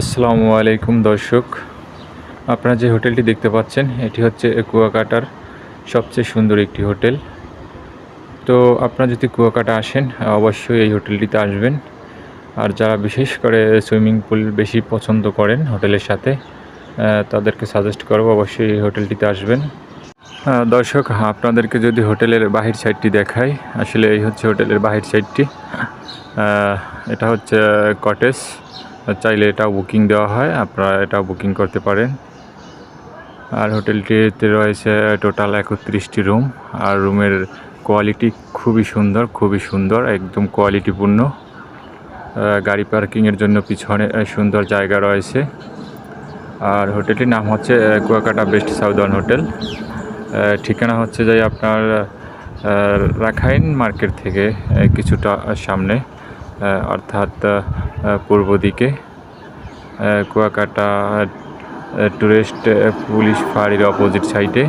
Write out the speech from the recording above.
আসসালামু আলাইকুম দর্শক, আপনারা যে হোটেলটি দেখতে পাচ্ছেন এটি হচ্ছে কুয়াকাটার সবচেয়ে সুন্দর একটি হোটেল। তো আপনারা যদি কুয়াকাটা আসেন অবশ্যই এই হোটেলটিতে আসবেন। আর যারা বিশেষ করে সুইমিং পুল বেশি পছন্দ করেন হোটেলের সাথে তাদেরকে সাজেস্ট করব অবশ্যই এই হোটেলটিতে আসবেন। দর্শক, আপনাদেরকে যদি হোটেলের বাহির সাইডটি দেখাই, আসলে এই হচ্ছে হোটেলের বাহির সাইডটি। এটা হচ্ছে কটেজ, চাইলে এটাও বুকিং দেওয়া হয়, আপনারা এটাও বুকিং করতে পারেন। আর হোটেলটিতে রয়েছে টোটাল 31টি রুম। আর রুমের কোয়ালিটি খুবই সুন্দর, একদম কোয়ালিটিপূর্ণ। গাড়ি পার্কিংয়ের জন্য পিছনে সুন্দর জায়গা রয়েছে। আর হোটেলটির নাম হচ্ছে কুয়াকাটা বেস্ট সাউদার্ন হোটেল। ঠিকানা হচ্ছে যে আপনার রাখাইন মার্কেট থেকে কিছুটা সামনে, অর্থাৎ পূর্ব দিকে, কুয়াকাটা টুরিস্ট পুলিশ ফাঁড়ির অপোজিট সাইডে।